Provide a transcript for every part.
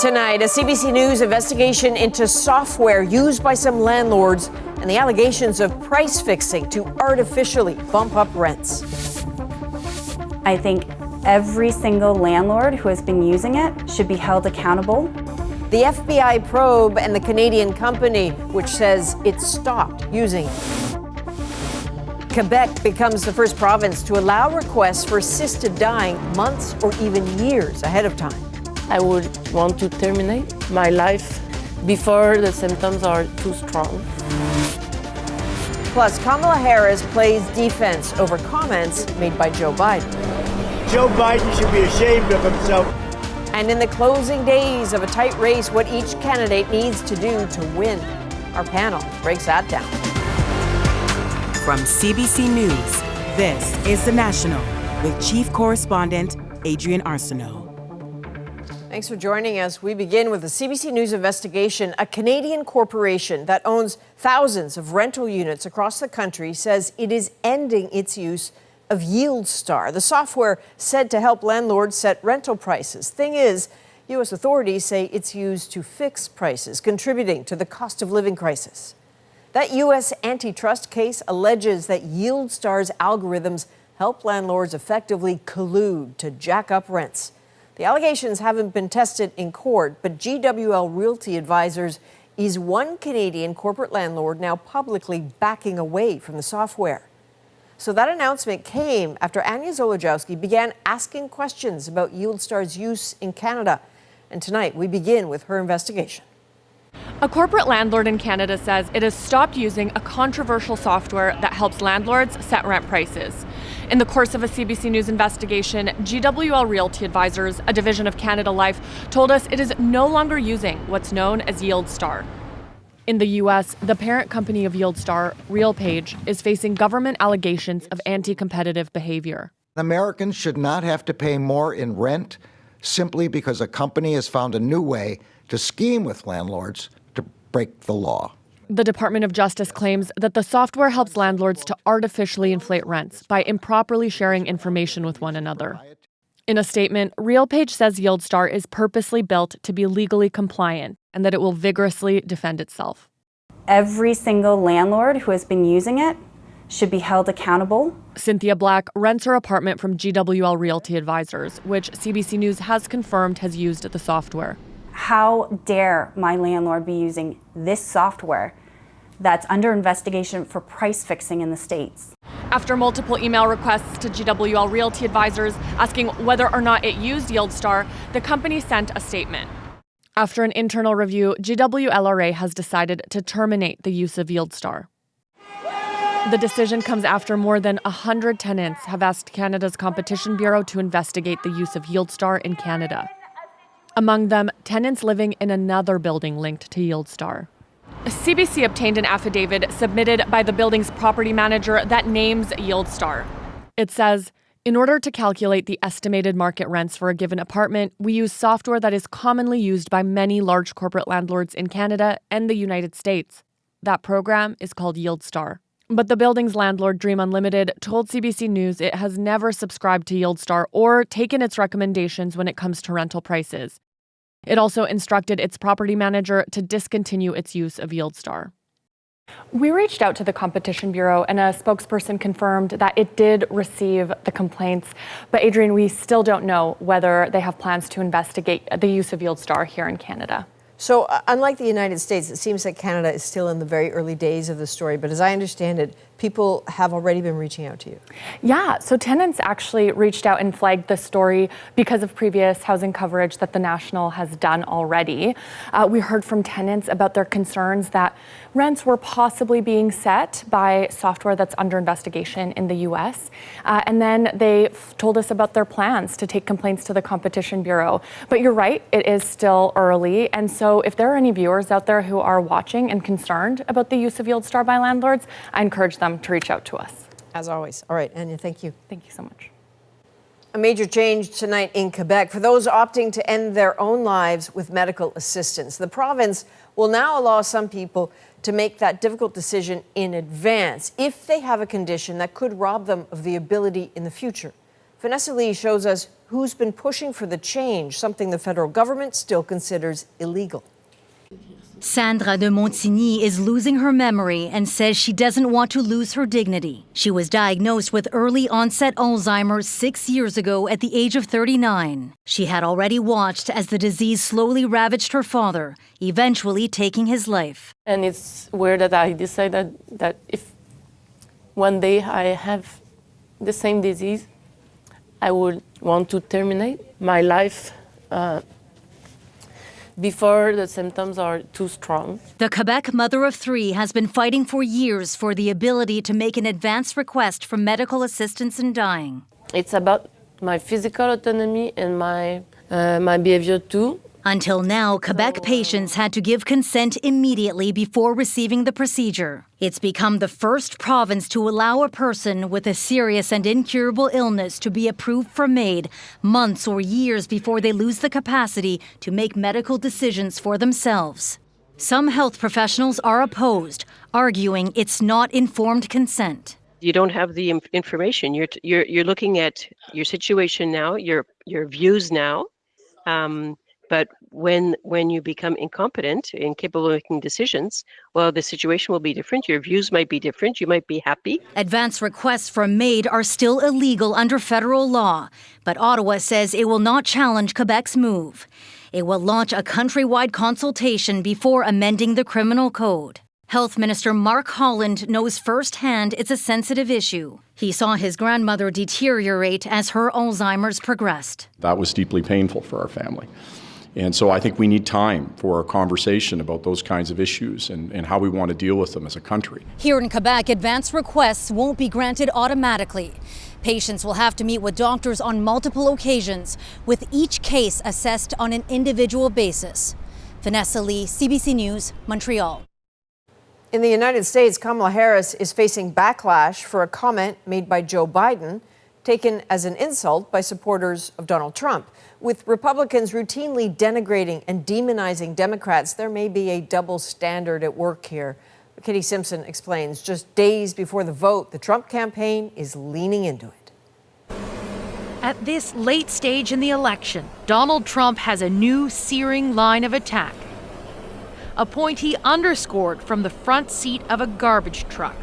Tonight, a CBC News investigation into software used by some landlords and the allegations of price fixing to artificially bump up rents. I think every single landlord who has been using it should be held accountable. The FBI probe and the Canadian company, which says it stopped using it. Quebec becomes the first province to allow requests for assisted dying months or even years ahead of time. I would want to terminate my life before the symptoms are too strong. Plus, Kamala Harris plays defense over comments made by Joe Biden. Joe Biden should be ashamed of himself. And in the closing days of a tight race, what each candidate needs to do to win. Our panel breaks that down. From CBC News, this is The National with Chief Correspondent Adrian Arsenault. Thanks for joining us. We begin with a CBC News investigation. A Canadian corporation that owns thousands of rental units across the country says it is ending its use of YieldStar, the software said to help landlords set rental prices. Thing is, U.S. authorities say it's used to fix prices, contributing to the cost of living crisis. That U.S. antitrust case alleges that YieldStar's algorithms help landlords effectively collude to jack up rents. The allegations haven't been tested in court, but GWL Realty Advisors is one Canadian corporate landlord now publicly backing away from the software. So that announcement came after Anya Zolojowski began asking questions about YieldStar's use in Canada. And tonight, we begin with her investigation. A corporate landlord in Canada says it has stopped using a controversial software that helps landlords set rent prices. In the course of a CBC News investigation, GWL Realty Advisors, a division of Canada Life, told us it is no longer using what's known as YieldStar. In the U.S., the parent company of YieldStar, RealPage, is facing government allegations of anti-competitive behavior. Americans should not have to pay more in rent simply because a company has found a new way to scheme with landlords to break the law. The Department of Justice claims that the software helps landlords to artificially inflate rents by improperly sharing information with one another. In a statement, RealPage says YieldStar is purposely built to be legally compliant and that it will vigorously defend itself. Every single landlord who has been using it should be held accountable. Cynthia Black rents her apartment from GWL Realty Advisors, which CBC News has confirmed has used the software. How dare my landlord be using this software that's under investigation for price fixing in the States? After multiple email requests to GWL Realty Advisors asking whether or not it used YieldStar, the company sent a statement. After an internal review, GWLRA has decided to terminate the use of YieldStar. The decision comes after more than 100 tenants have asked Canada's Competition Bureau to investigate the use of YieldStar in Canada. Among them, tenants living in another building linked to YieldStar. CBC obtained an affidavit submitted by the building's property manager that names YieldStar. It says, in order to calculate the estimated market rents for a given apartment, we use software that is commonly used by many large corporate landlords in Canada and the United States. That program is called YieldStar. But the building's landlord, Dream Unlimited, told CBC News it has never subscribed to YieldStar or taken its recommendations when it comes to rental prices. It also instructed its property manager to discontinue its use of YieldStar. We reached out to the Competition Bureau and a spokesperson confirmed that it did receive the complaints. But Adrian, we still don't know whether they have plans to investigate the use of YieldStar here in Canada. So unlike the United States, it seems that Canada is still in the very early days of the story. But as I understand it, people have already been reaching out to you. Yeah, so tenants actually reached out and flagged the story because of previous housing coverage that the National has done already. We heard from tenants about their concerns that rents were possibly being set by software that's under investigation in the U.S. And then they told us about their plans to take complaints to the Competition Bureau. But you're right, it is still early. And so if there are any viewers out there who are watching and concerned about the use of YieldStar by landlords, I encourage them to reach out to us. As always. All right, Anya, thank you. Thank you so much. A major change tonight in Quebec for those opting to end their own lives with medical assistance. The province will now allow some people to make that difficult decision in advance if they have a condition that could rob them of the ability in the future. Vanessa Lee shows us who's been pushing for the change, something the federal government still considers illegal. Sandra de Montigny is losing her memory and says she doesn't want to lose her dignity. She was diagnosed with early onset Alzheimer's 6 years ago at the age of 39. She had already watched as the disease slowly ravaged her father, eventually taking his life. And it's where that I decided that if one day I have the same disease, I would want to terminate my life before the symptoms are too strong. The Quebec mother of 3 has been fighting for years for the ability to make an advance request for medical assistance in dying. It's about my physical autonomy and my behavior too. Until now, Quebec patients had to give consent immediately before receiving the procedure. It's become the first province to allow a person with a serious and incurable illness to be approved for MAID months or years before they lose the capacity to make medical decisions for themselves. Some health professionals are opposed, arguing it's not informed consent. You don't have the information. You're looking at your situation now, your views now. But when you become incompetent, incapable of making decisions, well, the situation will be different. Your views might be different. You might be happy. Advance requests for MAID are still illegal under federal law, but Ottawa says it will not challenge Quebec's move. It will launch a countrywide consultation before amending the criminal code. Health Minister Mark Holland knows firsthand it's a sensitive issue. He saw his grandmother deteriorate as her Alzheimer's progressed. That was deeply painful for our family. And so I think we need time for a conversation about those kinds of issues and how we want to deal with them as a country. Here in Quebec, advance requests won't be granted automatically. Patients will have to meet with doctors on multiple occasions, with each case assessed on an individual basis. Vanessa Lee, CBC News, Montreal. In the United States, Kamala Harris is facing backlash for a comment made by Joe Biden, taken as an insult by supporters of Donald Trump. With Republicans routinely denigrating and demonizing Democrats, there may be a double standard at work here. Katie Simpson explains. Just days before the vote, the Trump campaign is leaning into it. At this late stage in the election, Donald Trump has a new searing line of attack. A point he underscored from the front seat of a garbage truck.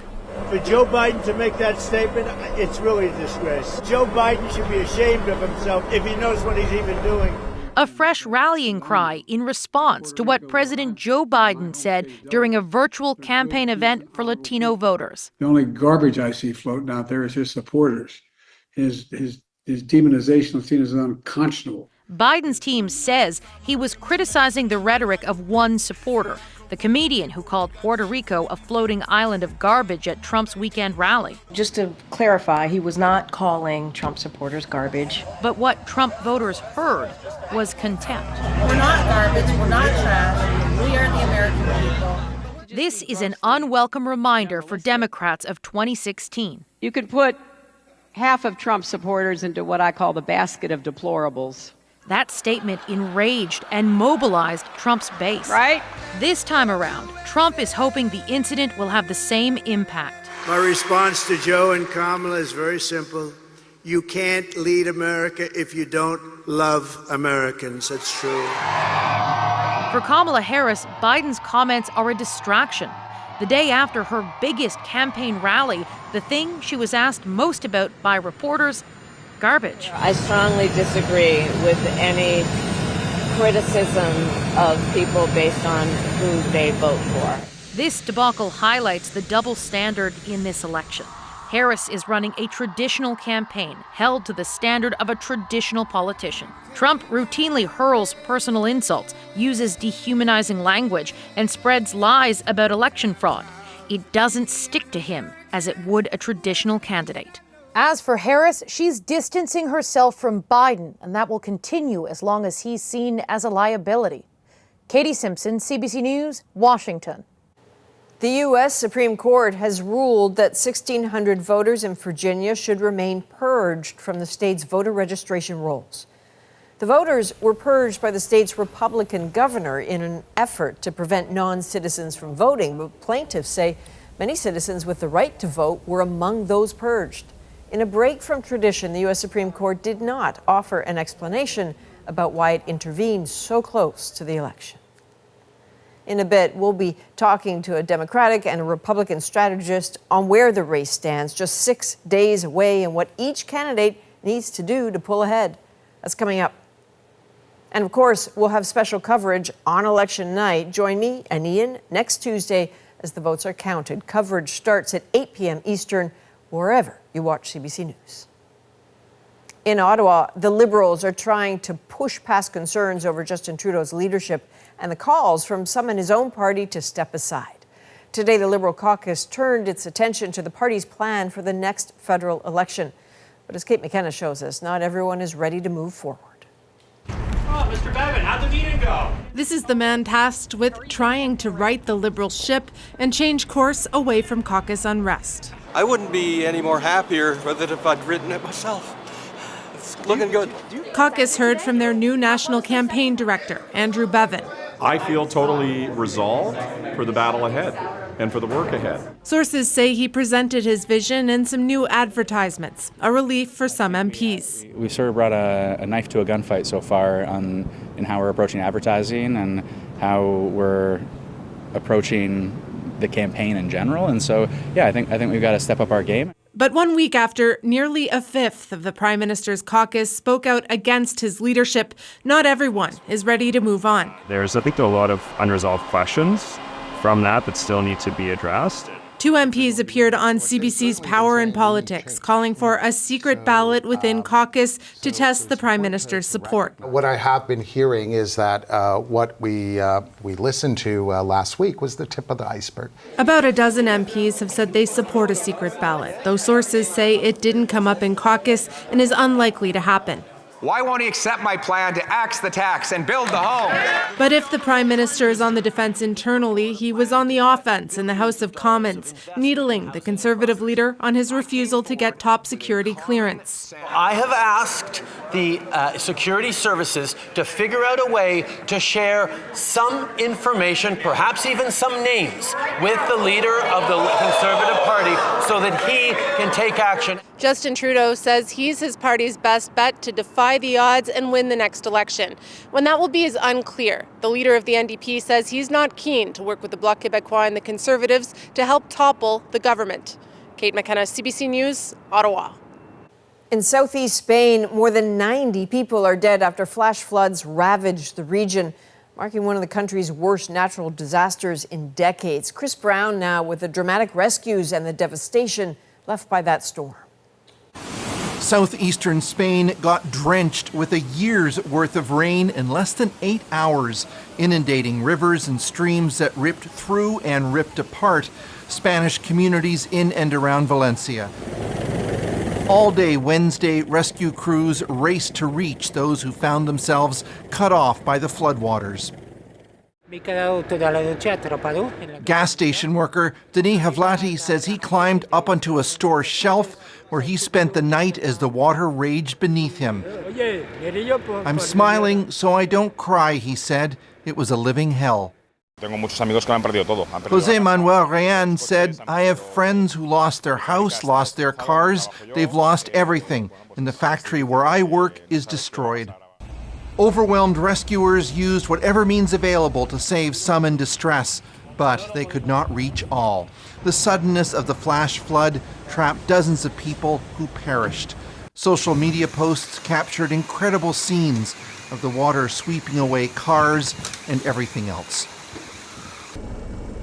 For Joe Biden to make that statement, it's really a disgrace. Joe Biden should be ashamed of himself if he knows what he's even doing. A fresh rallying cry in response to what President Joe Biden said during a virtual campaign event for Latino voters. The only garbage I see floating out there is his supporters. His demonization of Latinos is unconscionable. Biden's team says he was criticizing the rhetoric of one supporter, the comedian who called Puerto Rico a floating island of garbage at Trump's weekend rally. Just to clarify, he was not calling Trump supporters garbage. But what Trump voters heard was contempt. We're not garbage, we're not trash, we are the American people. This is an unwelcome reminder for Democrats of 2016. You could put half of Trump supporters into what I call the basket of deplorables. That statement enraged and mobilized Trump's base. Right? This time around, Trump is hoping the incident will have the same impact. My response to Joe and Kamala is very simple. You can't lead America if you don't love Americans. That's true. For Kamala Harris, Biden's comments are a distraction. The day after her biggest campaign rally, the thing she was asked most about by reporters, garbage. I strongly disagree with any criticism of people based on who they vote for. This debacle highlights the double standard in this election. Harris is running a traditional campaign held to the standard of a traditional politician. Trump routinely hurls personal insults, uses dehumanizing language, and spreads lies about election fraud. It doesn't stick to him as it would a traditional candidate. As for Harris, she's distancing herself from Biden, and that will continue as long as he's seen as a liability. Katie Simpson, CBC News, Washington. The U.S. Supreme Court has ruled that 1,600 voters in Virginia should remain purged from the state's voter registration rolls. The voters were purged by the state's Republican governor in an effort to prevent non-citizens from voting, but plaintiffs say many citizens with the right to vote were among those purged. In a break from tradition, the U.S. Supreme Court did not offer an explanation about why it intervened so close to the election. In a bit, we'll be talking to a Democratic and a Republican strategist on where the race stands, just 6 days away, and what each candidate needs to do to pull ahead. That's coming up. And of course, we'll have special coverage on election night. Join me and Ian next Tuesday as the votes are counted. Coverage starts at 8 p.m. Eastern, wherever you watch CBC News. In Ottawa, the Liberals are trying to push past concerns over Justin Trudeau's leadership and the calls from some in his own party to step aside. Today, the Liberal caucus turned its attention to the party's plan for the next federal election. But as Kate McKenna shows us, not everyone is ready to move forward. Oh, Mr. Bevan, how'd the meeting go? This is the man tasked with trying to right the Liberal ship and change course away from caucus unrest. I wouldn't be any more happier with it if I'd written it myself. It's looking good. Caucus heard from their new national campaign director, Andrew Bevan. I feel totally resolved for the battle ahead and for the work ahead. Sources say he presented his vision and some new advertisements, a relief for some MPs. We've sort of brought a knife to a gunfight so far in how we're approaching advertising and how we're approaching the campaign in general. And so, yeah, I think we've got to step up our game. But 1 week after, nearly a fifth of the Prime Minister's caucus spoke out against his leadership, not everyone is ready to move on. I think there are a lot of unresolved questions from that still need to be addressed. 2 MPs appeared on CBC's Power and Politics, calling for a secret ballot within caucus to test the Prime Minister's support. What I have been hearing is that what we listened to last week was the tip of the iceberg. About a dozen MPs have said they support a secret ballot, though sources say it didn't come up in caucus and is unlikely to happen. Why won't he accept my plan to axe the tax and build the home? But if the Prime Minister is on the defense internally, he was on the offense in the House of Commons, needling the Conservative leader on his refusal to get top security clearance. I have asked the security services to figure out a way to share some information, perhaps even some names, with the leader of the Conservative Party so that he can take action. Justin Trudeau says he's his party's best bet to defy the odds and win the next election. When that will be is unclear. The leader of the NDP says he's not keen to work with the Bloc Québécois and the Conservatives to help topple the government. Kate McKenna, CBC News, Ottawa. In southeast Spain, more than 90 people are dead after flash floods ravaged the region, marking one of the country's worst natural disasters in decades. Chris Brown now with the dramatic rescues and the devastation left by that storm. Southeastern Spain got drenched with a year's worth of rain in less than 8 hours, inundating rivers and streams that ripped through and ripped apart Spanish communities in and around Valencia. All day Wednesday, rescue crews raced to reach those who found themselves cut off by the floodwaters. Gas station worker Denis Havlati says he climbed up onto a store shelf where he spent the night as the water raged beneath him. I'm smiling so I don't cry, he said. It was a living hell. Jose Manuel Rayan said, I have friends who lost their house, lost their cars, they've lost everything, and the factory where I work is destroyed. Overwhelmed rescuers used whatever means available to save some in distress, but they could not reach all. The suddenness of the flash flood trapped dozens of people who perished. Social media posts captured incredible scenes of the water sweeping away cars and everything else.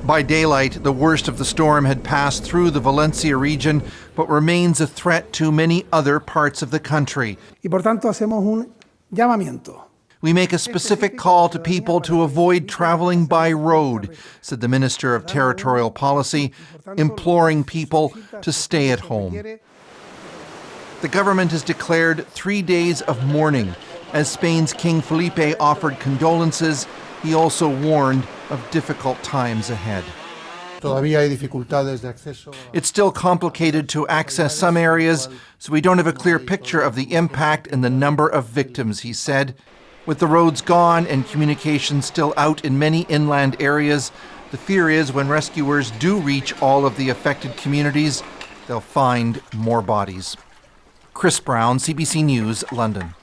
By daylight, the worst of the storm had passed through the Valencia region, but remains a threat to many other parts of the country. Y por tanto hacemos un llamamiento. We make a specific call to people to avoid traveling by road, said the Minister of Territorial Policy, imploring people to stay at home. The government has declared 3 days of mourning. As Spain's King Felipe offered condolences, he also warned of difficult times ahead. It's still complicated to access some areas, so we don't have a clear picture of the impact and the number of victims, he said. With the roads gone and communication still out in many inland areas, the fear is when rescuers do reach all of the affected communities, they'll find more bodies. Chris Brown, CBC News, London.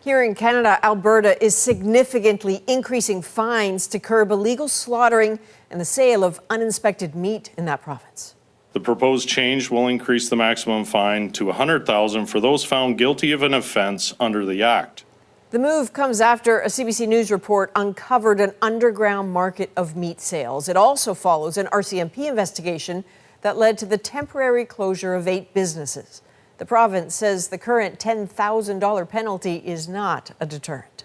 Here in Canada, Alberta is significantly increasing fines to curb illegal slaughtering and the sale of uninspected meat in that province. The proposed change will increase the maximum fine to $100,000 for those found guilty of an offense under the Act. The move comes after a CBC News report uncovered an underground market of meat sales. It also follows an RCMP investigation that led to the temporary closure of 8 businesses. The province says the current $10,000 penalty is not a deterrent.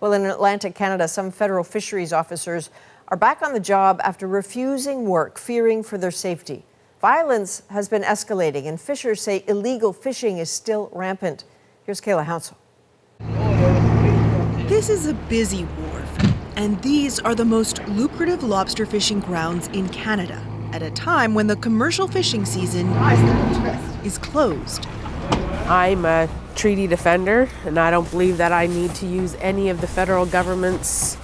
Well, in Atlantic Canada, some federal fisheries officers are back on the job after refusing work, fearing for their safety. Violence has been escalating, and fishers say illegal fishing is still rampant. Here's Kayla Hounsell. This is a busy wharf, and these are the most lucrative lobster fishing grounds in Canada at a time when the commercial fishing season is closed. I'm a treaty defender, and I don't believe that I need to use any of the federal government's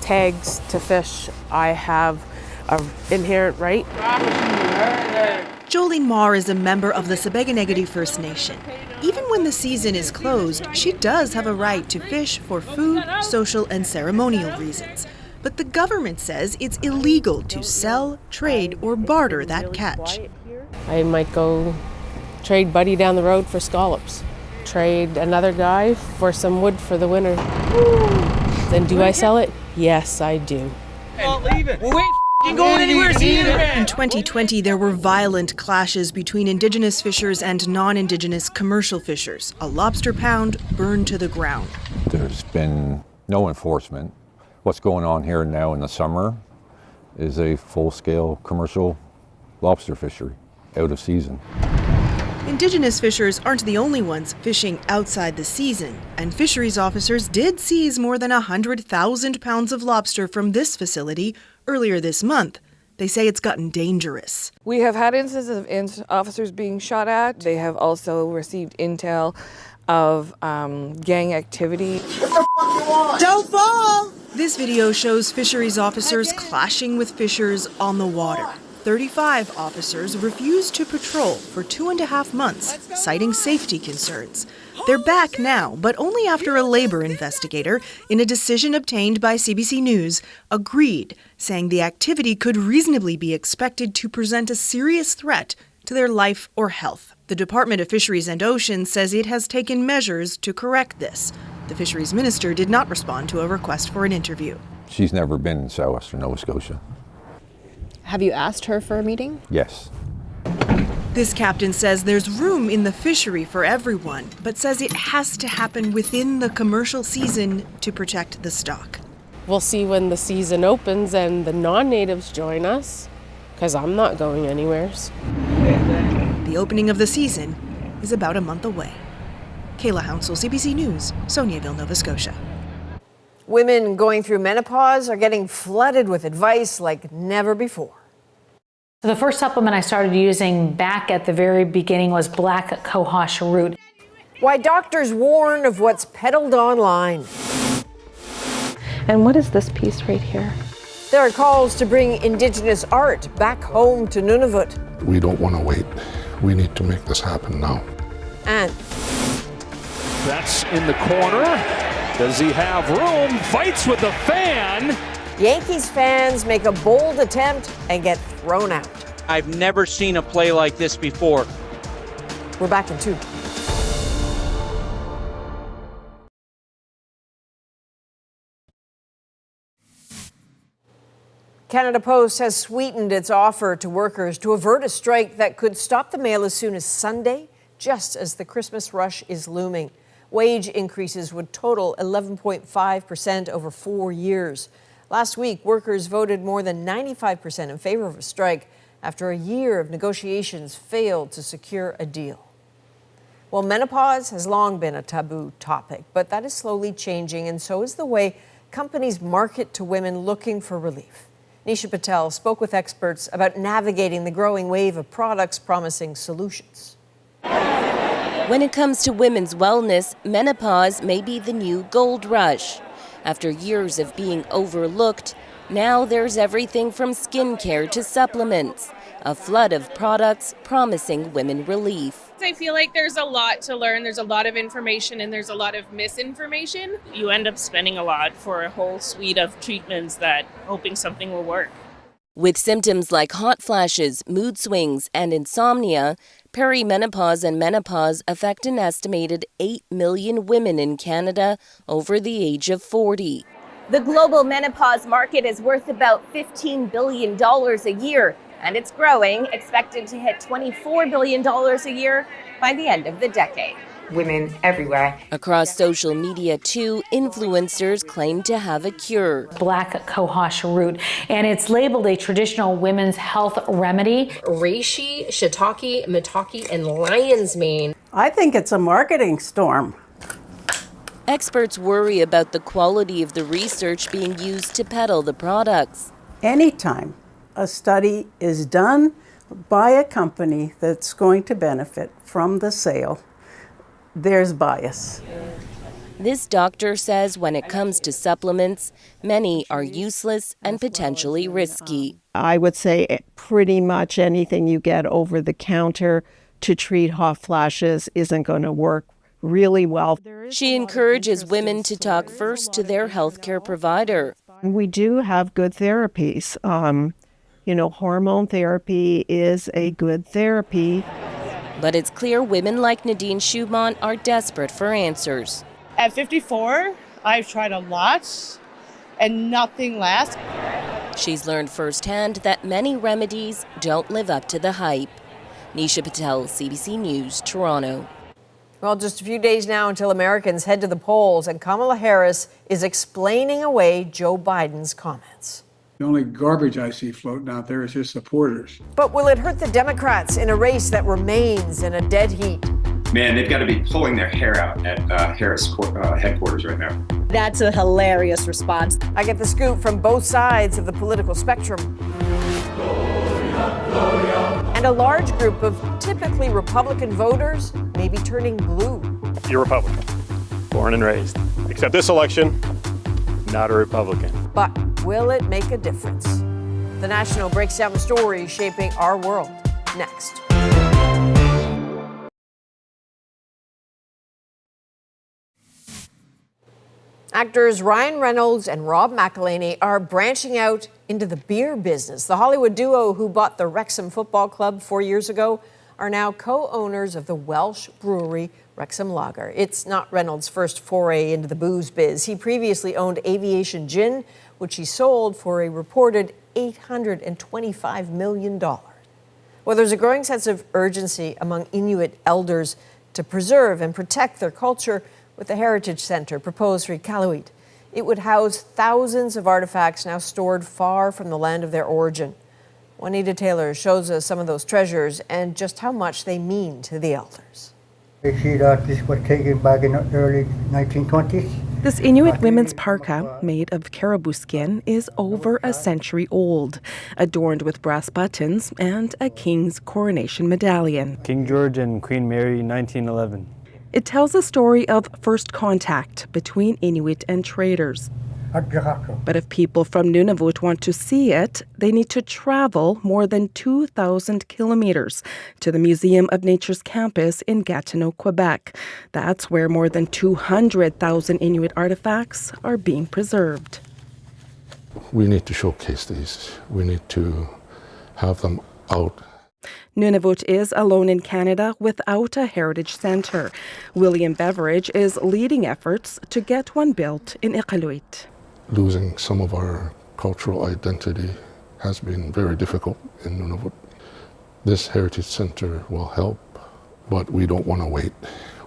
tags to fish. I have an inherent right. Jolene Marr is a member of the Sebeganegati First Nation. Even when the season is closed, she does have a right to fish for food, social, and ceremonial reasons. But the government says it's illegal to sell, trade, or barter that catch. I might go trade Buddy down the road for scallops, trade another guy for some wood for the winter. Then do I sell it? Yes, I do. Going anywhere, in 2020, there were violent clashes between Indigenous fishers and non-Indigenous commercial fishers. A lobster pound burned to the ground. There's been no enforcement. What's going on here now in the summer is a full-scale commercial lobster fishery out of season. Indigenous fishers aren't the only ones fishing outside the season, and fisheries officers did seize more than 100,000 pounds of lobster from this facility earlier this month. They say it's gotten dangerous. We have had instances of officers being shot at. They have also received intel of gang activity. Don't fall! This video shows fisheries officers clashing with fishers on the water. 35 officers refused to patrol for 2.5 months, citing safety concerns. They're back now, but only after a labor investigator, in a decision obtained by CBC News, agreed, saying the activity could reasonably be expected to present a serious threat to their life or health. The Department of Fisheries and Oceans says it has taken measures to correct this. The fisheries minister did not respond to a request for an interview. She's never been in southwestern Nova Scotia. Have you asked her for a meeting? Yes. This captain says there's room in the fishery for everyone, but says it has to happen within the commercial season to protect the stock. We'll see when the season opens and the non-natives join us, because I'm not going anywheres. The opening of the season is about a month away. Kayla Hounsell, CBC News, Soniaville, Nova Scotia. Women going through menopause are getting flooded with advice like never before. The first supplement I started using back at the very beginning was black cohosh root. Why doctors warn of what's peddled online. And what is this piece right here? There are calls to bring Indigenous art back home to Nunavut. We don't want to wait. We need to make this happen now. And that's in the corner. Does he have room? Fights with the fan. Yankees fans make a bold attempt and get thrown out. I've never seen a play like this before. We're back in 2. Canada Post has sweetened its offer to workers to avert a strike that could stop the mail as soon as Sunday, just as the Christmas rush is looming. Wage increases would total 11.5% over 4 years. Last week, workers voted more than 95% in favor of a strike after a year of negotiations failed to secure a deal. Well, menopause has long been a taboo topic, but that is slowly changing, and so is the way companies market to women looking for relief. Nisha Patel spoke with experts about navigating the growing wave of products promising solutions. When it comes to women's wellness, menopause may be the new gold rush. After years of being overlooked, now there's everything from skincare to supplements, a flood of products promising women relief. I feel like there's a lot to learn. There's a lot of information and there's a lot of misinformation. You end up spending a lot for a whole suite of treatments that hoping something will work. With symptoms like hot flashes, mood swings, and insomnia, perimenopause and menopause affect an estimated 8 million women in Canada over the age of 40. The global menopause market is worth about $15 billion a year, and it's growing, expected to hit $24 billion a year by the end of the decade. Women everywhere. Across social media, too, influencers claim to have a cure. Black cohosh root, and it's labeled a traditional women's health remedy. Reishi, shiitake, maitake, and lion's mane. I think it's a marketing storm. Experts worry about the quality of the research being used to peddle the products. Anytime a study is done by a company that's going to benefit from the sale, there's bias. This doctor says when it comes to supplements, many are useless and potentially risky. I would say pretty much anything you get over the counter to treat hot flashes isn't going to work really well. She encourages women to talk first to their healthcare provider. We do have good therapies. Hormone therapy is a good therapy. But it's clear women like Nadine Schumont are desperate for answers. At 54, I've tried a lot and nothing lasts. She's learned firsthand that many remedies don't live up to the hype. Nisha Patel, CBC News, Toronto. Well, just a few days now until Americans head to the polls, and Kamala Harris is explaining away Joe Biden's comments. The only garbage I see floating out there is his supporters. But will it hurt the Democrats in a race that remains in a dead heat? Man, they've got to be pulling their hair out at Harris headquarters right now. That's a hilarious response. I get the scoop from both sides of the political spectrum. And a large group of typically Republican voters may be turning blue. You're Republican, born and raised. Except this election, not a Republican. But will it make a difference? The National breaks down the story shaping our world next. Actors Ryan Reynolds and Rob McElhenney are branching out into the beer business. The Hollywood duo who bought the Wrexham Football Club 4 years ago are now co-owners of the Welsh brewery Wrexham Lager. It's not Reynolds' first foray into the booze biz. He previously owned Aviation Gin, which he sold for a reported $825 million. Well, there's a growing sense of urgency among Inuit elders to preserve and protect their culture with the Heritage Centre proposed for Iqaluit. It would house thousands of artifacts now stored far from the land of their origin. Juanita Taylor shows us some of those treasures and just how much they mean to the elders. I see that this was taken back in the early 1920s. This Inuit women's parka, made of caribou skin, is over a century old, adorned with brass buttons and a king's coronation medallion. King George and Queen Mary, 1911. It tells a story of first contact between Inuit and traders. But if people from Nunavut want to see it, they need to travel more than 2,000 kilometers to the Museum of Nature's campus in Gatineau, Quebec. That's where more than 200,000 Inuit artifacts are being preserved. We need to showcase these. We need to have them out. Nunavut is alone in Canada without a heritage centre. William Beveridge is leading efforts to get one built in Iqaluit. Losing some of our cultural identity has been very difficult in Nunavut. This heritage center will help, but we don't want to wait.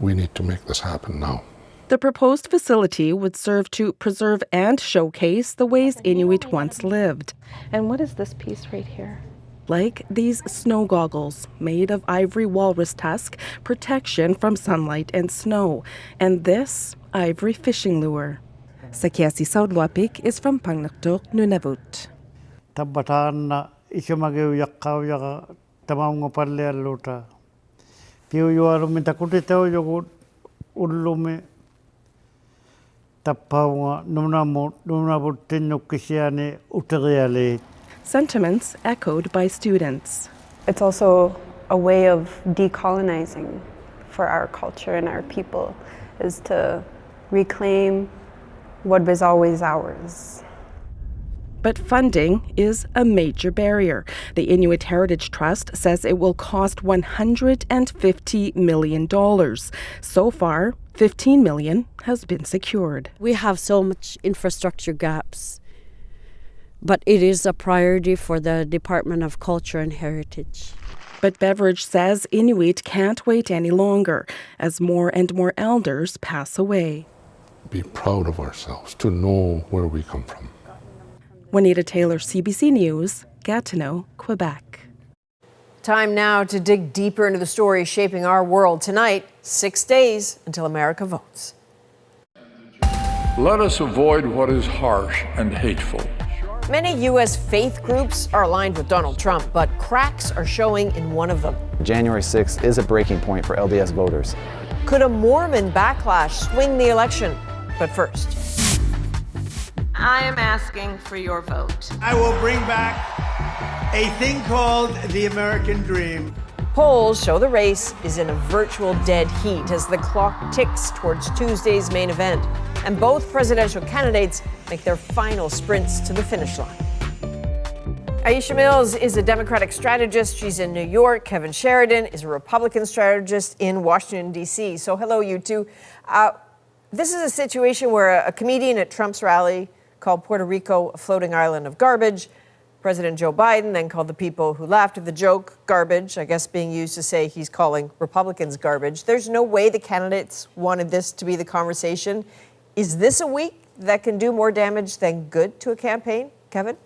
We need to make this happen now. The proposed facility would serve to preserve and showcase the ways Inuit once lived. And what is this piece right here? Like these snow goggles made of ivory walrus tusk, protection from sunlight and snow. And this ivory fishing lure. Sakiasi Saudwapik is from Pangnaktok, Nunavut. Tabbatan na isumagaw yakaw yaka tamam ngopalle luta. Piu yuaru minta kutitaw yogut ullume tappaw nunamut tinukisiane utariale. Sentiments echoed by students. It's also a way of decolonizing for our culture and our people, is to reclaim what was always ours. But funding is a major barrier. The Inuit Heritage Trust says it will cost $150 million. So far, $15 million has been secured. We have so much infrastructure gaps, but it is a priority for the Department of Culture and Heritage. But Beveridge says Inuit can't wait any longer as more and more elders pass away. Be proud of ourselves, to know where we come from. Juanita Taylor, CBC News, Gatineau, Quebec. Time now to dig deeper into the stories shaping our world. Tonight, 6 days until America votes. Let us avoid what is harsh and hateful. Many U.S. faith groups are aligned with Donald Trump, but cracks are showing in one of them. January 6th is a breaking point for LDS voters. Could a Mormon backlash swing the election? But first, I am asking for your vote. I will bring back a thing called the American dream. Polls show the race is in a virtual dead heat as the clock ticks towards Tuesday's main event, and both presidential candidates make their final sprints to the finish line. Aisha Mills is a Democratic strategist. She's in New York. Kevin Sheridan is a Republican strategist in Washington, D.C. So hello, you two. This is a situation where a comedian at Trump's rally called Puerto Rico a floating island of garbage. President Joe Biden then called the people who laughed at the joke garbage, I guess being used to say he's calling Republicans garbage. There's no way the candidates wanted this to be the conversation. Is this a week that can do more damage than good to a campaign? Kevin?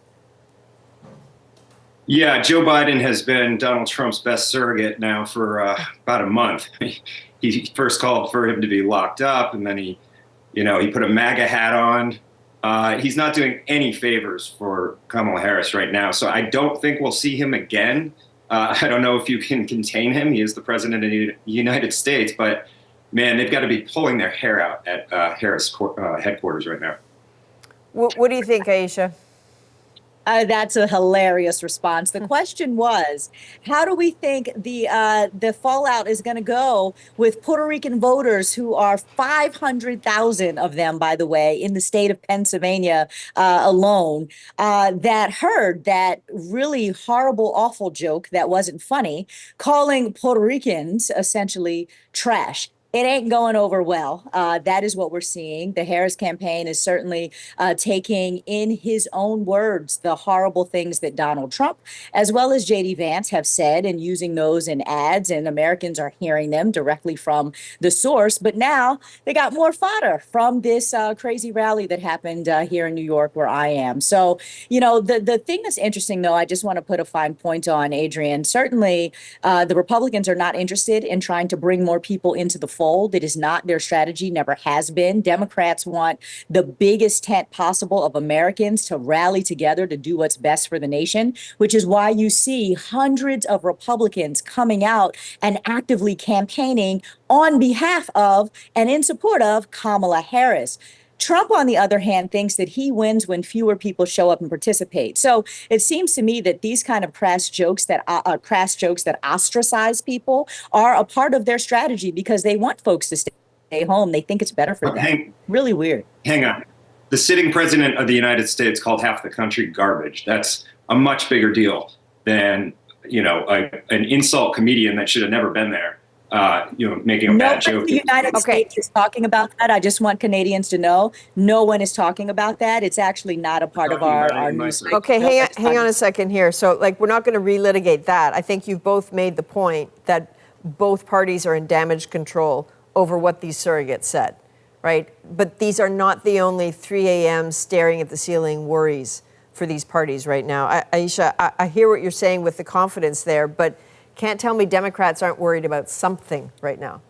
Yeah, Joe Biden has been Donald Trump's best surrogate now for about a month. He first called for him to be locked up, and then he put a MAGA hat on. He's not doing any favors for Kamala Harris right now, so I don't think we'll see him again. I don't know if you can contain him. He is the president of the United States, but man, they've got to be pulling their hair out at Harris headquarters right now. What do you think, Aisha? That's a hilarious response. The question was, how do we think the fallout is going to go with Puerto Rican voters, who are 500,000 of them, by the way, in the state of Pennsylvania alone, that heard that really horrible, awful joke that wasn't funny, calling Puerto Ricans essentially trash. It ain't going over well. That is what we're seeing. The Harris campaign is certainly taking in his own words the horrible things that Donald Trump, as well as J.D. Vance, have said, and using those in ads, and Americans are hearing them directly from the source. But now they got more fodder from this crazy rally that happened here in New York, where I am. So, the thing that's interesting, though, I just want to put a fine point on, Adrian. Certainly, the Republicans are not interested in trying to bring more people into the fold. It is not their strategy, never has been. Democrats want the biggest tent possible of Americans to rally together to do what's best for the nation, which is why you see hundreds of Republicans coming out and actively campaigning on behalf of and in support of Kamala Harris. Trump, on the other hand, thinks that he wins when fewer people show up and participate. So it seems to me that these kind of crass jokes that ostracize people are a part of their strategy, because they want folks to stay home. They think it's better for them. Really weird. Hang on. The sitting president of the United States called half the country garbage. That's a much bigger deal than, an insult comedian that should have never been there. Making a bad joke. The United States is talking about that. I just want Canadians to know no one is talking about that. It's actually not a part of our news. Okay, hang on a second here. So, we're not going to relitigate that. I think you've both made the point that both parties are in damage control over what these surrogates said, right? But these are not the only 3 a.m. staring at the ceiling worries for these parties right now. Aisha, I hear what you're saying with the confidence there, but can't tell me Democrats aren't worried about something right now.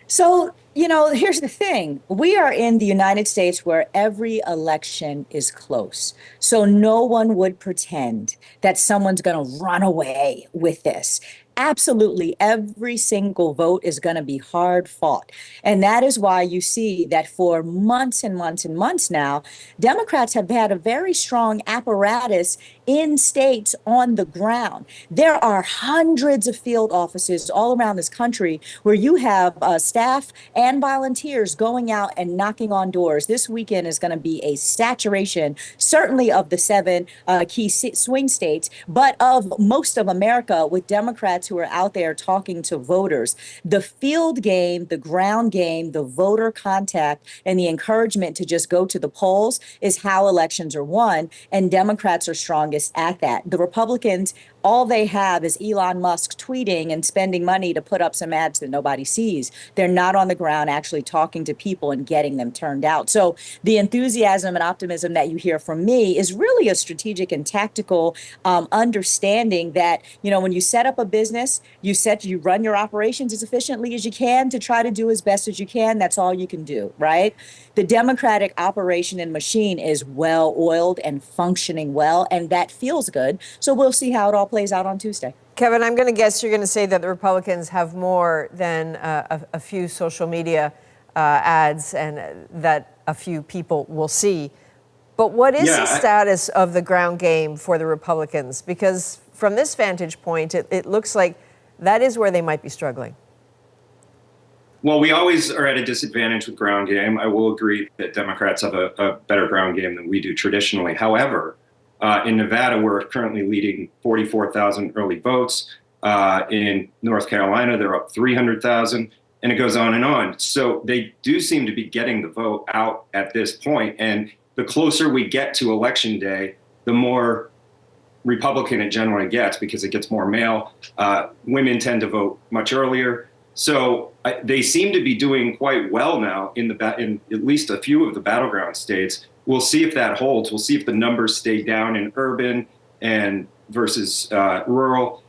So, here's the thing. We are in the United States where every election is close. So no one would pretend that someone's going to run away with this. Absolutely. Every single vote is going to be hard fought. And that is why you see that for months and months and months now, Democrats have had a very strong apparatus in states on the ground. There are hundreds of field offices all around this country where you have staff and volunteers going out and knocking on doors. This weekend is going to be a saturation, certainly of the 7 key swing states, but of most of America, with Democrats who are out there talking to voters. The field game, the ground game, the voter contact, and the encouragement to just go to the polls is how elections are won, and Democrats are strongest at that. The Republicans, all they have is Elon Musk tweeting and spending money to put up some ads that nobody sees. They're not on the ground actually talking to people and getting them turned out. So the enthusiasm and optimism that you hear from me is really a strategic and tactical understanding that, you know, when you set up a business, you run your operations as efficiently as you can to try to do as best as you can. That's all you can do, right? The Democratic operation and machine is well oiled and functioning well, and that feels good. So we'll see how it all plays out on Tuesday. Kevin, I'm going to guess you're going to say that the Republicans have more than a few social media ads and that a few people will see. But what is the status of the ground game for the Republicans? Because from this vantage point, it looks like that is where they might be struggling. Well, we always are at a disadvantage with ground game. I will agree that Democrats have a better ground game than we do traditionally. However, in Nevada, we're currently leading 44,000 early votes. In North Carolina, they're up 300,000, and it goes on and on. So they do seem to be getting the vote out at this point. And the closer we get to Election Day, the more Republican it generally gets because it gets more mail. Women tend to vote much earlier. So they seem to be doing quite well now in at least a few of the battleground states. We'll see if that holds. We'll see if the numbers stay down in urban and versus rural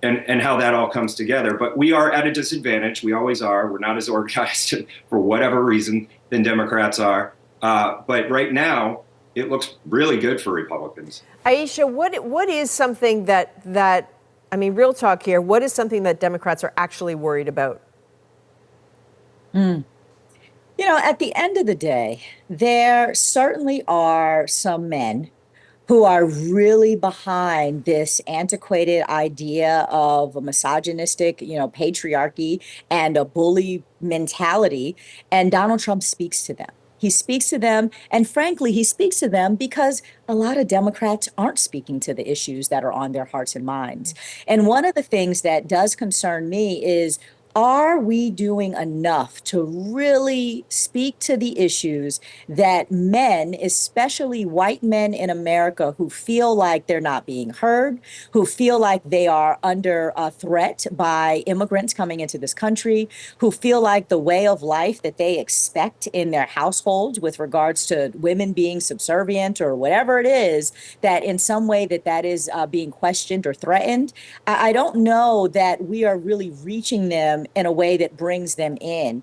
and how that all comes together. But we are at a disadvantage. We always are. We're not as organized for whatever reason than Democrats are. But right now, it looks really good for Republicans. Aisha, what is something that I mean, real talk here, what is something that Democrats are actually worried about? You know, at the end of the day, there certainly are some men who are really behind this antiquated idea of a misogynistic, patriarchy and a bully mentality. And Donald Trump speaks to them. He speaks to them, and frankly, he speaks to them because a lot of Democrats aren't speaking to the issues that are on their hearts and minds. And one of the things that does concern me is, are we doing enough to really speak to the issues that men, especially white men in America, who feel like they're not being heard, who feel like they are under a threat by immigrants coming into this country, who feel like the way of life that they expect in their households with regards to women being subservient or whatever it is, that in some way that is being questioned or threatened? I don't know that we are really reaching them in a way that brings them in.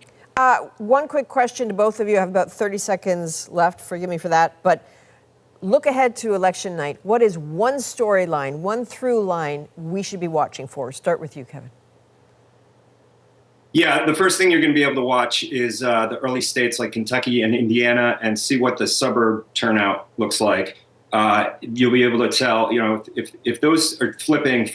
One quick question to both of you. I have about 30 seconds left. Forgive me for that. But look ahead to election night. What is one storyline, one through line we should be watching for? Start with you, Kevin. Yeah, the first thing you're going to be able to watch is the early states like Kentucky and Indiana and see what the suburb turnout looks like. You'll be able to tell, if those are flipping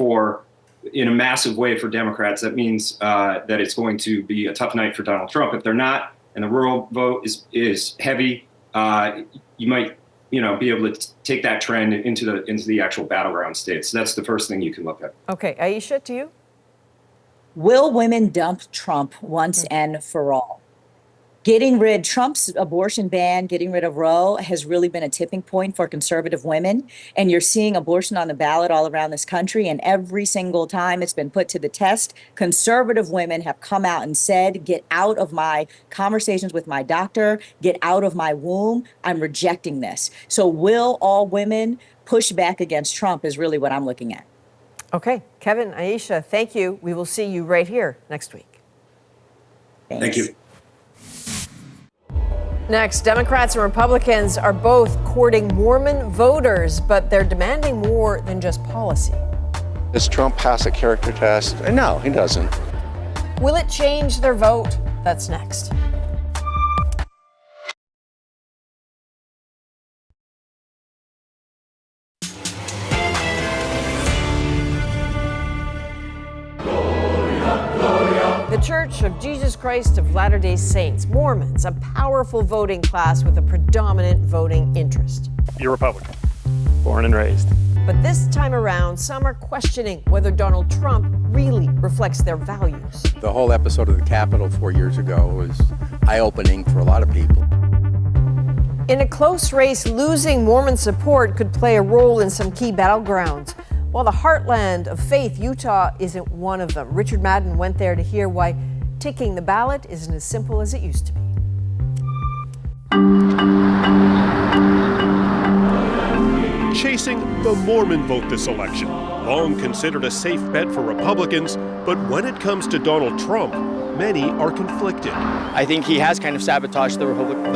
in a massive way for Democrats, that means that it's going to be a tough night for Donald Trump. If they're not, and the rural vote is heavy, you might be able to take that trend into the actual battleground states. So that's the first thing you can look at. Okay, Aisha, to you. Will women dump Trump once and for all? Trump's abortion ban, getting rid of Roe, has really been a tipping point for conservative women. And you're seeing abortion on the ballot all around this country. And every single time it's been put to the test, conservative women have come out and said, get out of my conversations with my doctor, get out of my womb. I'm rejecting this. So will all women push back against Trump is really what I'm looking at. Okay, Kevin, Aisha, thank you. We will see you right here next week. Thanks. Thank you. Next, Democrats and Republicans are both courting Mormon voters, but they're demanding more than just policy. Does Trump pass a character test? No, he doesn't. Will it change their vote? That's next. The Church of Jesus Christ of Latter-day Saints, Mormons, a powerful voting class with a predominant voting interest. You're Republican, born and raised. But this time around, some are questioning whether Donald Trump really reflects their values. The whole episode of the Capitol 4 years ago was eye-opening for a lot of people. In a close race, losing Mormon support could play a role in some key battlegrounds. While the heartland of faith, Utah isn't one of them. Richard Madden went there to hear why ticking the ballot isn't as simple as it used to be. Chasing the Mormon vote this election, long considered a safe bet for Republicans, but when it comes to Donald Trump, many are conflicted. I think he has kind of sabotaged the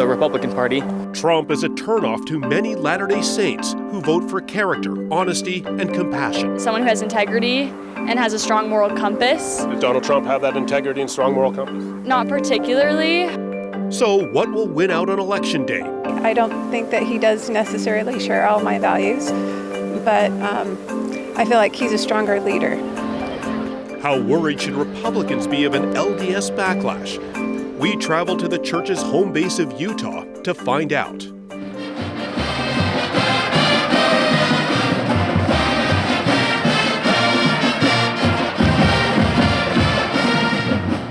Republican Party. Trump is a turnoff to many Latter-day Saints who vote for character, honesty, and compassion. Someone who has integrity and has a strong moral compass. Does Donald Trump have that integrity and strong moral compass? Not particularly. So what will win out on Election Day? I don't think that he does necessarily share all my values, but I feel like he's a stronger leader. How worried should Republicans be of an LDS backlash? We travel to the church's home base of Utah to find out.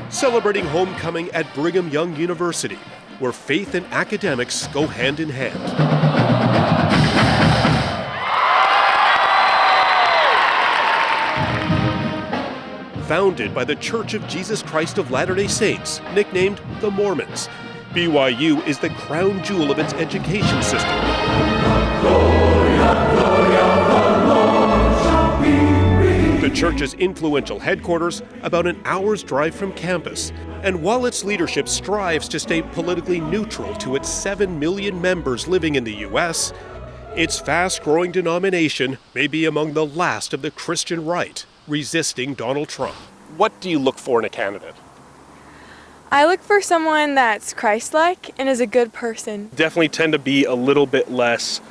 Celebrating homecoming at Brigham Young University, where faith and academics go hand in hand. Founded by the Church of Jesus Christ of Latter-day Saints, nicknamed the Mormons, BYU is the crown jewel of its education system. The church's influential headquarters, about an hour's drive from campus. And while its leadership strives to stay politically neutral to its 7 million members living in the U.S., its fast-growing denomination may be among the last of the Christian right resisting Donald Trump. What do you look for in a candidate? I look for someone that's Christ-like and is a good person. Definitely tend to be a little bit less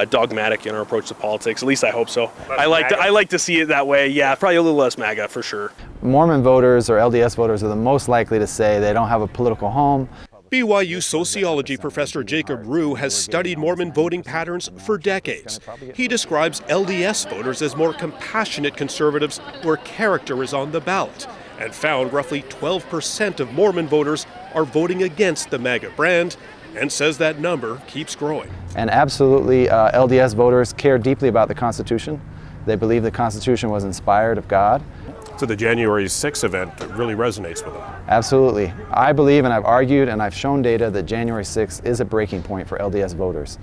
dogmatic in our approach to politics. At least I hope so. I like to see it that way. Yeah, probably a little less MAGA for sure. Mormon voters or LDS voters are the most likely to say they don't have a political home. BYU sociology professor Jacob Rue has studied Mormon voting patterns for decades. He describes LDS voters as more compassionate conservatives where character is on the ballot, and found roughly 12% of Mormon voters are voting against the MAGA brand, and says that number keeps growing. And absolutely, LDS voters care deeply about the Constitution. They believe the Constitution was inspired of God. So the January 6th event really resonates with them. Absolutely. I believe, and I've argued, and I've shown data that January 6th is a breaking point for LDS voters.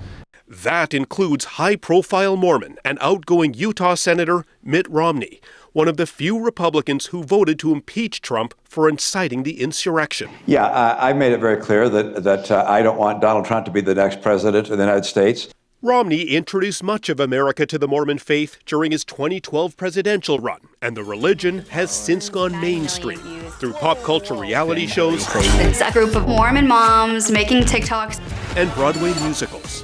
That includes high-profile Mormon and outgoing Utah Senator Mitt Romney, one of the few Republicans who voted to impeach Trump for inciting the insurrection. Yeah, I made it very clear that I don't want Donald Trump to be the next president of the United States. Romney introduced much of America to the Mormon faith during his 2012 presidential run, and the religion has since gone mainstream through pop culture reality shows. It's a group of Mormon moms making TikToks and Broadway musicals.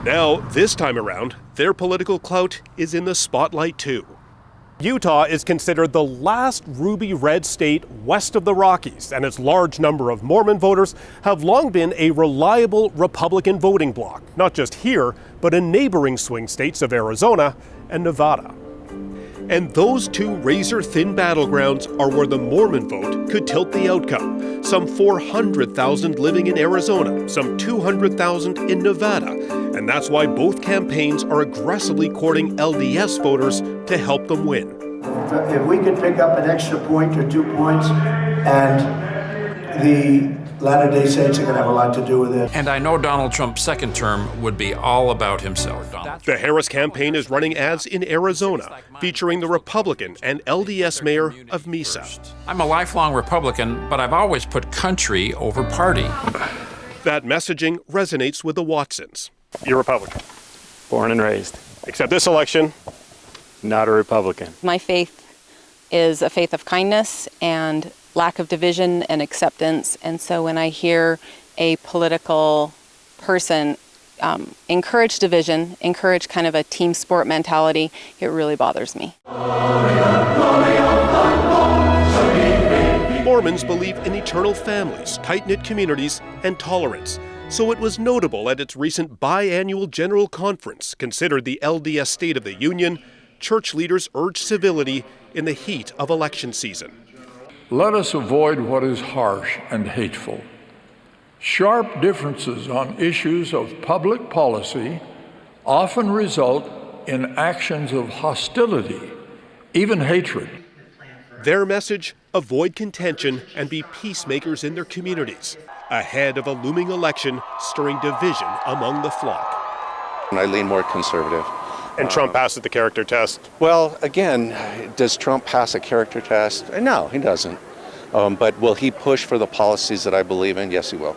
Now, this time around, their political clout is in the spotlight too. Utah is considered the last ruby red state west of the Rockies, and its large number of Mormon voters have long been a reliable Republican voting bloc, not just here, but in neighboring swing states of Arizona and Nevada. And those two razor-thin battlegrounds are where the Mormon vote could tilt the outcome. Some 400,000 living in Arizona, some 200,000 in Nevada. And that's why both campaigns are aggressively courting LDS voters to help them win. If we could pick up an extra point or 2 points, and the Latter-day Saints are going to have a lot to do with it. And I know Donald Trump's second term would be all about himself. The Harris campaign is running ads in Arizona, featuring the Republican and LDS mayor of Mesa. I'm a lifelong Republican, but I've always put country over party. That messaging resonates with the Watsons. You're Republican, born and raised. Except this election, Not a Republican. My faith is a faith of kindness and lack of division and acceptance. And so when I hear a political person encourage division, encourage kind of a team sport mentality, it really bothers me. Mormons believe in eternal families, tight-knit communities, and tolerance. So it was notable at its recent biannual General Conference, considered the LDS State of the Union, church leaders urged civility in the heat of election season. Let us avoid what is harsh and hateful. Sharp differences on issues of public policy often result in actions of hostility, even hatred. Their message, avoid contention and be peacemakers in their communities, ahead of a looming election stirring division among the flock. I lean more conservative. And Trump passes the character test? Well, again, does Trump pass a character test? No, he doesn't. But will he push for the policies that I believe in? Yes, he will.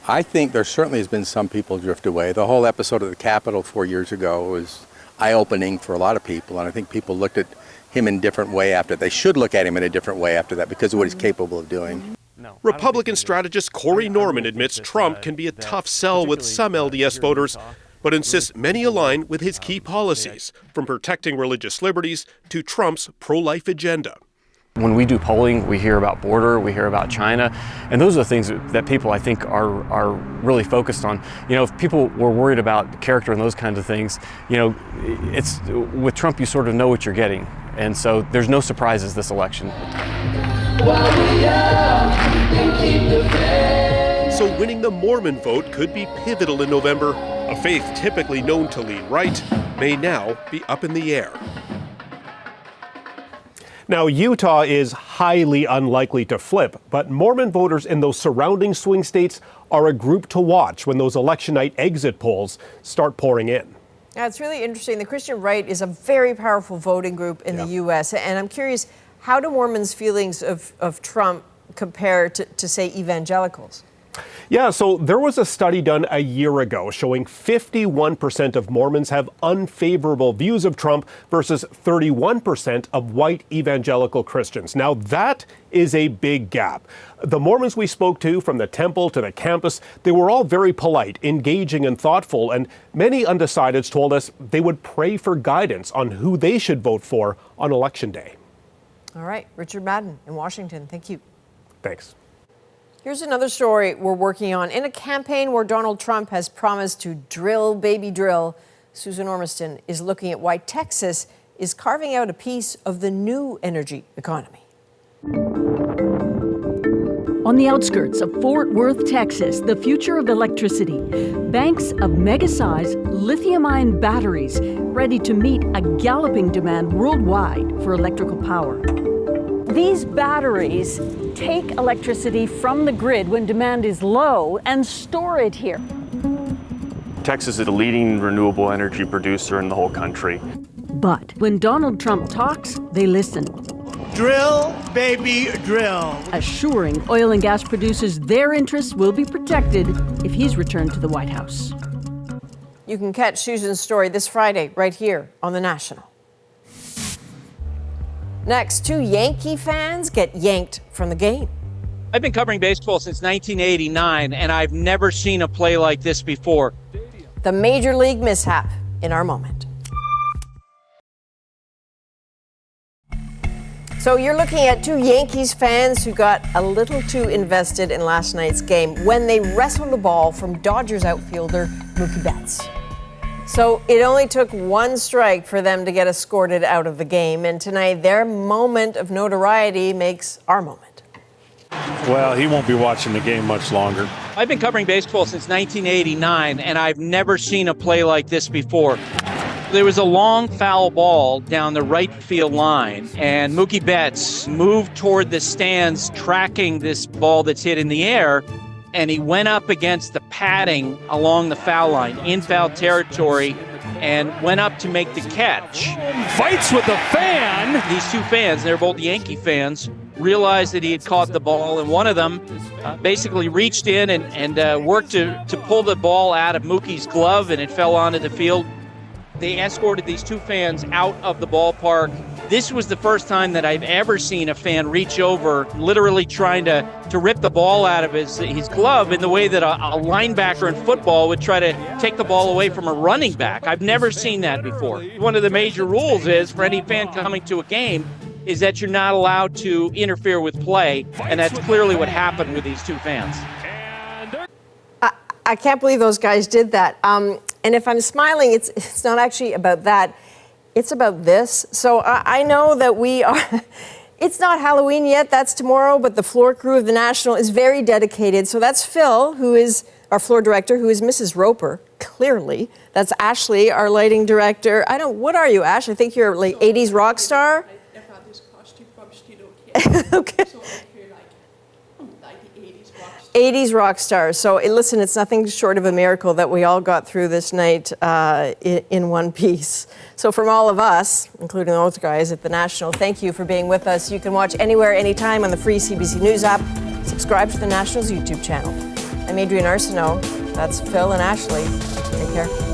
I think there certainly has been some people drift away. The whole episode of the Capitol 4 years ago was eye-opening for a lot of people, and I think people looked at him in a different way after. They should look at him in a different way after that because of what he's capable of doing. Republican strategist Corey Norman admits Trump can be a tough sell with some LDS voters, but insists many align with his key policies, from protecting religious liberties to Trump's pro-life agenda. When we do polling, we hear about border, we hear about China, and those are the things that people, I think, are really focused on. You know, if people were worried about character and those kinds of things, you know, it's with Trump, you sort of know what you're getting, and so there's no surprises this election. So winning the Mormon vote could be pivotal in November. A faith typically known to lean right may now be up in the air. Now, Utah is highly unlikely to flip, but Mormon voters in those surrounding swing states are a group to watch when those election night exit polls start pouring in. Yeah, it's really interesting. The Christian right is a very powerful voting group in the U.S., and I'm curious, how do Mormons' feelings of Trump compare to, say, evangelicals? Yeah, so there was a study done a year ago showing 51% of Mormons have unfavorable views of Trump versus 31% of white evangelical Christians. Now, that is a big gap. The Mormons we spoke to, from the temple to the campus, they were all very polite, engaging, and thoughtful, and many undecideds told us they would pray for guidance on who they should vote for on Election Day. All right, Richard Madden in Washington, thank you. Thanks. Here's another story we're working on. In a campaign where Donald Trump has promised to drill, baby drill, Susan Ormiston is looking at why Texas is carving out a piece of the new energy economy. On the outskirts of Fort Worth, Texas, the future of electricity. Banks of mega-sized lithium-ion batteries ready to meet a galloping demand worldwide for electrical power. These batteries take electricity from the grid when demand is low and store it here. Texas is the leading renewable energy producer in the whole country. But when Donald Trump talks, they listen. Drill, baby, drill. Assuring oil and gas producers their interests will be protected if he's returned to the White House. You can catch Susan's story this Friday right here on The National. Next, 2 Yankee fans get yanked from the game. I've been covering baseball since 1989, and I've never seen a play like this before. The Major League mishap in our moment. So you're looking at 2 Yankees fans who got a little too invested in last night's game when they wrestled the ball from Dodgers outfielder Mookie Betts. So it only took 1 strike for them to get escorted out of the game, and tonight their moment of notoriety makes our moment. Well, he won't be watching the game much longer. I've been covering baseball since 1989, and I've never seen a play like this before. There was a long foul ball down the right field line, and Mookie Betts moved toward the stands tracking this ball that's hit in the air, and he went up against the padding along the foul line in foul territory and went up to make the catch. Fights with the fan. These 2 fans, they're both Yankee fans, realized that he had caught the ball, and one of them basically reached in and worked to pull the ball out of Mookie's glove, and it fell onto the field. They escorted these two fans out of the ballpark. This was the first time that I've ever seen a fan reach over, literally trying to rip the ball out of his glove in the way that a linebacker in football would try to take the ball away from a running back. I've never seen that before. One of the major rules is for any fan coming to a game is that you're not allowed to interfere with play, and that's clearly what happened with these two fans. I can't believe those guys did that. And if I'm smiling, it's not actually about that. It's about this. So I know that we are, it's not Halloween yet, that's tomorrow, but the floor crew of the National is very dedicated. So that's Phil, who is our floor director, who is Mrs. Roper, clearly. That's Ashley, our lighting director. What are you, Ash? I think you're like 80s rock star? Okay. 80s rock stars. So listen, it's nothing short of a miracle that we all got through this night in one piece. So from all of us, including those guys at the National, thank you for being with us. You can watch anywhere, anytime on the free CBC News app. Subscribe to the National's YouTube channel. I'm Adrienne Arsenault. That's Phil and Ashley. Take care.